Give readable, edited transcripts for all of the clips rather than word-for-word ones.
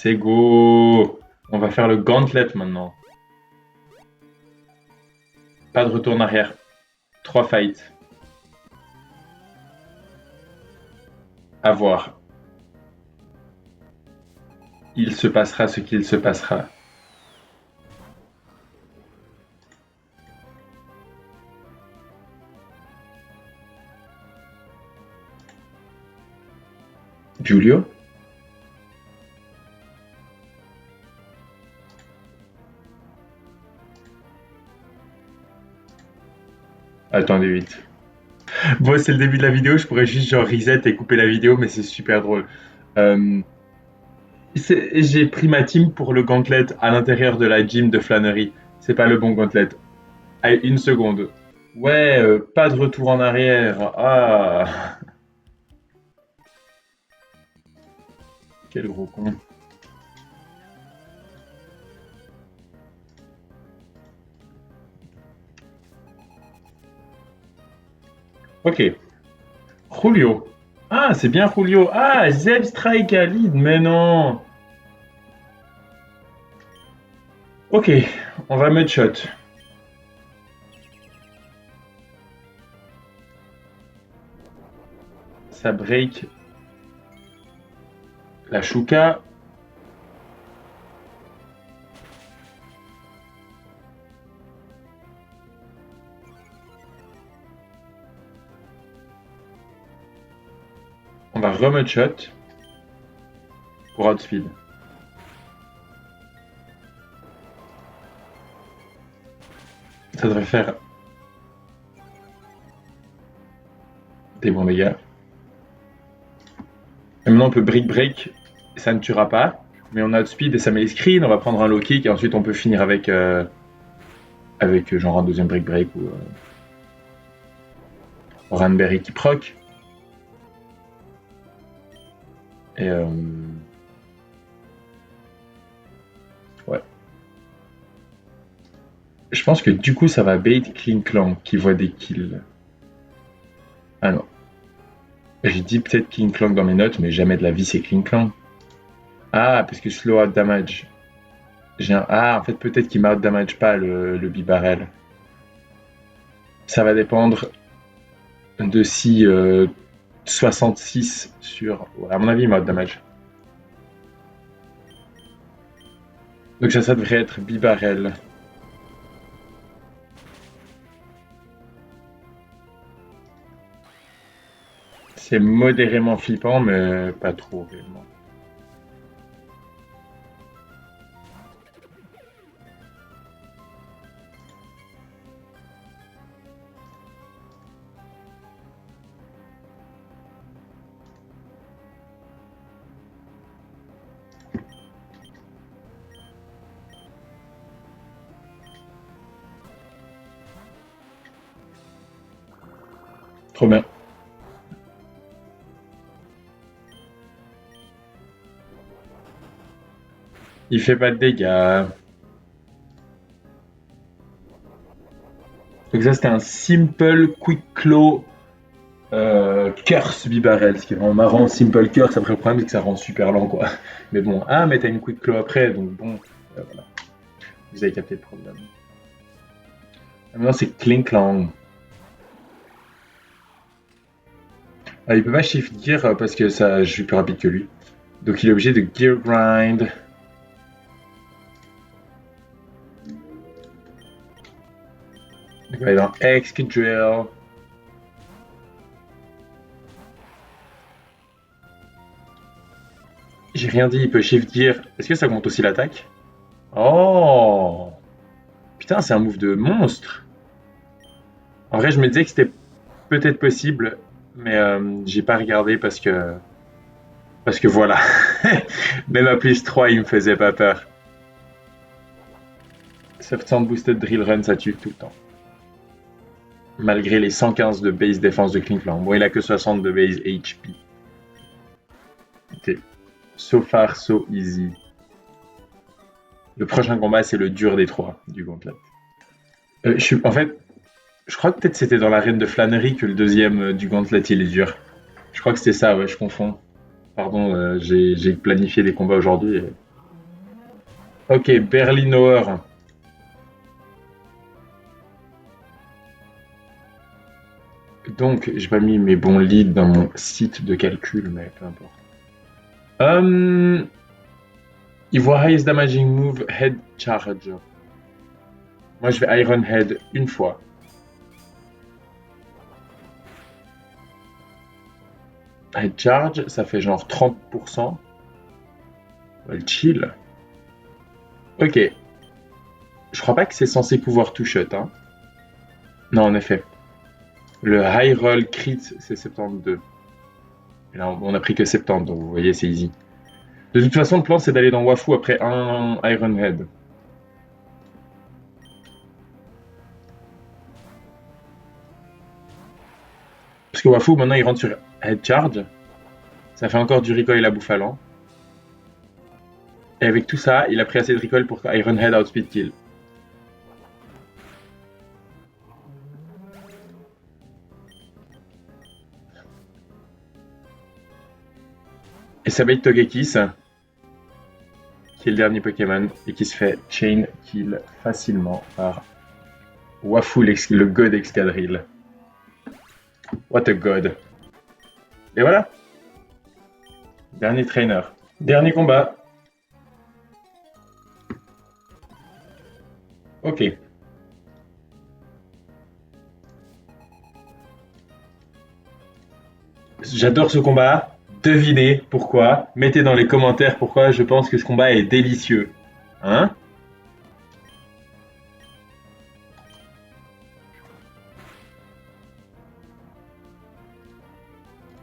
C'est go. On va faire le gauntlet maintenant. Pas de retour en arrière. 3 fights. À voir. Il se passera ce qu'il se passera. Giulio? Attendez, 8. Bon, c'est le début de la vidéo, je pourrais juste genre reset et couper la vidéo, mais c'est super drôle. Euh, j'ai pris ma team pour le gauntlet à l'intérieur de la gym de Flannery. C'est pas le bon gauntlet. Allez, une seconde. Ouais, pas de retour en arrière. Ah, quel gros con. Ok. Julio. Ah, c'est bien Julio. Ah, Zeb Strike à lead, mais non. Ok, on va mudshot. Ça break la Shuka. On va remudshot pour outspeed. Ça devrait faire des bons dégâts. Et maintenant on peut brick break, ça ne tuera pas. Mais on a outspeed et ça met les screens. On va prendre un low kick et ensuite on peut finir avec, genre un deuxième brick break ou Ranberry qui proc. Et ouais. Je pense que du coup ça va bait Clean Clan qui voit des kills. Ah non. J'ai dit peut-être Clean Clan dans mes notes, mais jamais de la vie c'est Clean Clan. Ah, parce que slow out damage. Ah, en fait peut-être qu'il m'out damage pas le Bibarel. Ça va dépendre de si 66 sur... Ouais, à mon avis il m'out damage. Donc ça devrait être Bibarel. C'est modérément flippant, mais pas trop réellement. Trop bien. Il fait pas de dégâts. Donc ça c'était un simple quick claw curse Bibarel, ce qui est vraiment marrant. Simple curse, après le problème c'est que ça rend super lent quoi. Mais bon, ah mais t'as une quick claw après, donc bon, voilà. Vous avez capté le problème. Maintenant c'est Clink Clang. Ah, il peut pas shift gear parce que ça, je suis plus rapide que lui. Donc il est obligé de gear grind. Donc il va aller dans X drill. J'ai rien dit, il peut shift gear. Est-ce que ça augmente aussi l'attaque? Oh! Putain, c'est un move de monstre! En vrai, je me disais que c'était peut-être possible, mais j'ai pas regardé parce que. Parce que voilà. Même à plus 3, il me faisait pas peur. 700 boosted drill run, ça tue tout le temps. Malgré les 115 de base défense de Klinklang. Bon, il a que 60 de base HP. Ok. So far, so easy. Le prochain combat, c'est le dur des 3 du gauntlet. En fait, je crois que peut-être c'était dans l'arène de Flannery que le deuxième du gauntlet il est dur. Je crois que c'était ça, ouais, je confonds. Pardon, j'ai planifié des combats aujourd'hui. Ok, Berlinauer. Donc, j'ai pas mis mes bons leads dans mon site de calcul, mais peu importe. Il voit Highest Damaging Move, Head Charge. Moi, je vais Iron Head une fois. Head Charge, ça fait genre 30%. Well, chill. Ok. Je crois pas que c'est censé pouvoir tout shot, hein. Non, en effet. Le High Roll Crit, c'est 72. Et là, on a pris que 70, donc vous voyez, c'est easy. De toute façon, le plan, c'est d'aller dans Wafu après un Iron Head. Parce que Wafu, maintenant, il rentre sur Head Charge. Ça fait encore du recoil à bouffalant. Et avec tout ça, il a pris assez de recoil pour que Iron Head outspeed kill. Et ça bait Togekiss, qui est le dernier Pokémon, et qui se fait chain kill facilement par Wafu, le God Excadrill. What a god. Et voilà. Dernier trainer. Dernier combat. Ok. J'adore ce combat. Devinez pourquoi. Mettez dans les commentaires pourquoi je pense que ce combat est délicieux. Hein?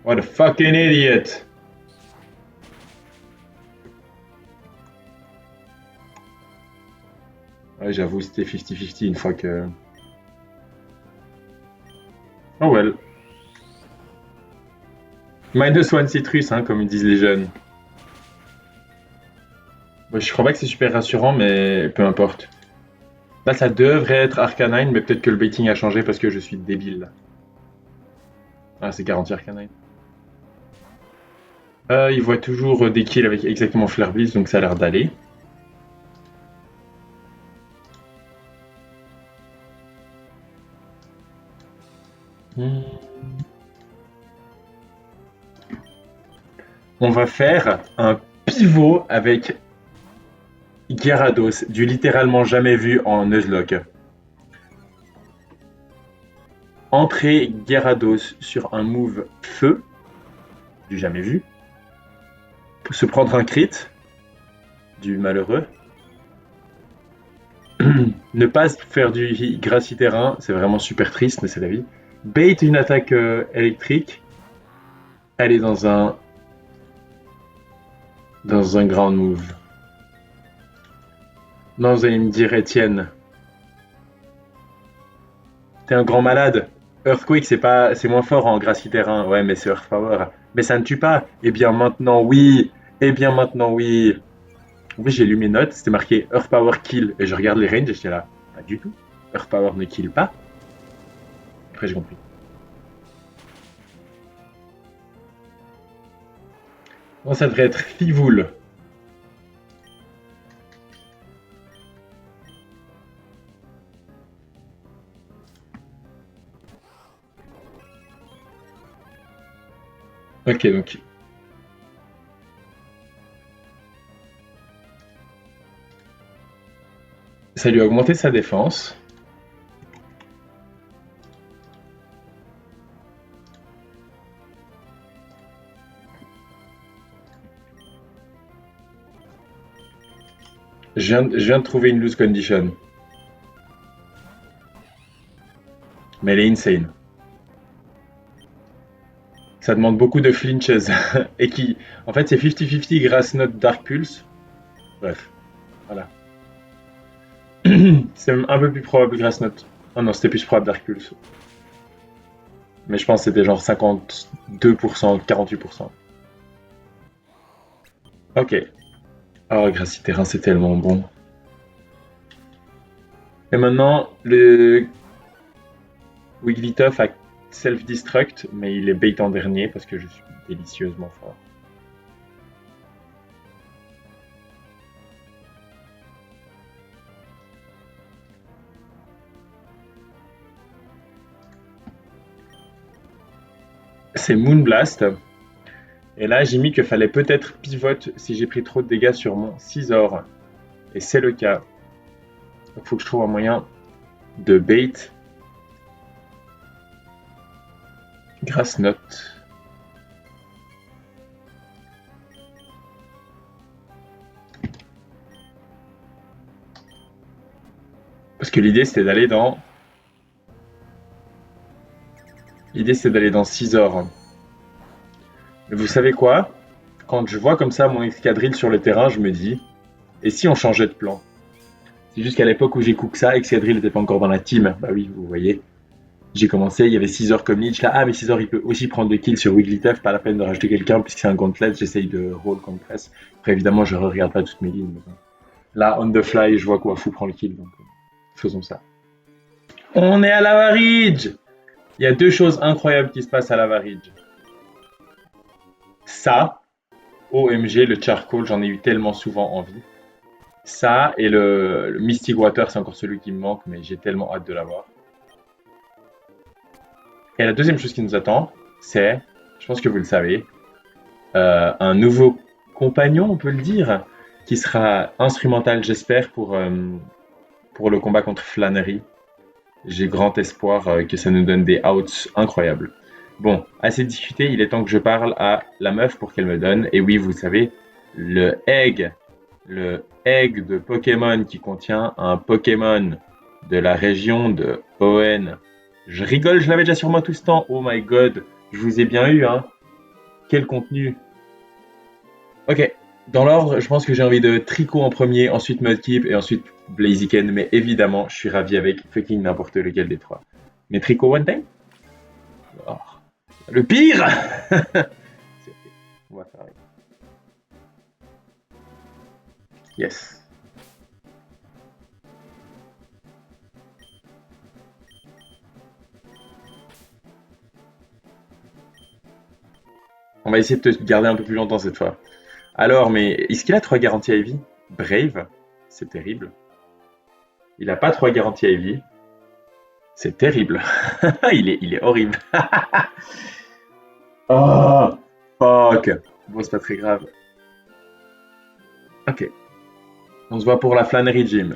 What a fucking idiot. Ouais, j'avoue, c'était 50-50 une fois que... Oh well. Minus one citrus, hein, comme ils disent les jeunes. Bon, je crois pas que c'est super rassurant, mais peu importe. Là, ça devrait être Arcanine, mais peut-être que le baiting a changé parce que je suis débile. Ah, c'est garanti Arcanine. Il voit toujours des kills avec exactement Flare Blitz, donc ça a l'air d'aller. On va faire un pivot avec Gyarados, du littéralement jamais vu en Nuzlocke. Entrée Gyarados sur un move feu, du jamais vu. Se prendre un crit, du malheureux. Ne pas faire du Gracie terrain, c'est vraiment super triste, mais c'est la vie. Bait une attaque électrique, aller dans un ground move. Non, vous allez me dire, Étienne, t'es un grand malade. Earthquake, c'est moins fort en Gracie terrain. Ouais, mais c'est Earth Power. Mais ça ne tue pas. Eh bien maintenant, oui. Eh bien maintenant, oui. Oui, j'ai lu mes notes. C'était marqué Earth Power kill. Et je regarde les ranges et j'étais là. Pas du tout. Earth Power ne kill pas. Après, j'ai compris. Bon, ça devrait être Fivoul. Ok, donc. Ça lui a augmenté sa défense. Je viens de trouver une loose condition. Mais elle est insane. Ça demande beaucoup de flinches. Et qui. En fait, c'est 50-50 Grass Note Dark Pulse. Bref, voilà. C'est même un peu plus probable Grass Note. Oh non, c'était plus probable Dark Pulse. Mais je pense que c'était genre 52%, 48%. Ok. Oh, Gracie Terrain, c'est tellement bon. Et maintenant, le Wigglytuff a self-destruct, mais il est bait en dernier parce que je suis délicieusement fort. c'est Moonblast. Et là, j'ai mis qu'il fallait peut-être pivot si j'ai pris trop de dégâts sur mon Scizor. Et c'est le cas. Il faut que je trouve un moyen de bait. Grass Note. Parce que l'idée c'était d'aller dans. L'idée c'était d'aller dans Scizor. Mais vous savez quoi? Quand je vois comme ça mon escadrille sur le terrain, je me dis, et si on changeait de plan? C'est juste qu'à l'époque où j'ai cook ça, Escadrille n'était pas encore dans la team. Bah oui, vous voyez. J'ai commencé, il y avait 6 heures comme leech là. Ah, mais 6 heures, il peut aussi prendre des kills sur Wigglytuff. Pas la peine de rajouter quelqu'un puisque c'est un gauntlet. J'essaye de roll contre press. Après, évidemment, je ne regarde pas toutes mes lignes. Là, on the fly, je vois quoi fou prend le kill. Donc, faisons ça. On est à Lava Ridge! Il y a deux choses incroyables qui se passent à Lava Ridge. Ça, OMG, le charcoal, j'en ai eu tellement souvent envie. Ça et le Mystic Water, c'est encore celui qui me manque, mais j'ai tellement hâte de l'avoir. Et la deuxième chose qui nous attend, c'est, je pense que vous le savez, un nouveau compagnon, on peut le dire, qui sera instrumental, j'espère, pour le combat contre Flannery. J'ai grand espoir que ça nous donne des outs incroyables. Bon, assez discuté, il est temps que je parle à la meuf pour qu'elle me donne. Et oui, vous savez, le egg de Pokémon qui contient un Pokémon de la région de Hoenn. Je rigole, je l'avais déjà sur moi tout ce temps. Oh my god, je vous ai bien eu, hein. Quel contenu. Ok, dans l'ordre, je pense que j'ai envie de Tricot en premier, ensuite Mudkip et ensuite Blaziken. Mais évidemment, je suis ravi avec fucking n'importe lequel des trois. Mais Tricot one time. Oh. Le pire. C'est ok, on va faire avec. Yes. On va essayer de te garder un peu plus longtemps cette fois. Alors, mais est-ce qu'il a 3 garanties à vie? Brave, c'est terrible. Il a pas 3 garanties à vie. C'est terrible. Il est horrible. Oh, fuck. Bon, c'est pas très grave. Ok. On se voit pour la Flannery Gym.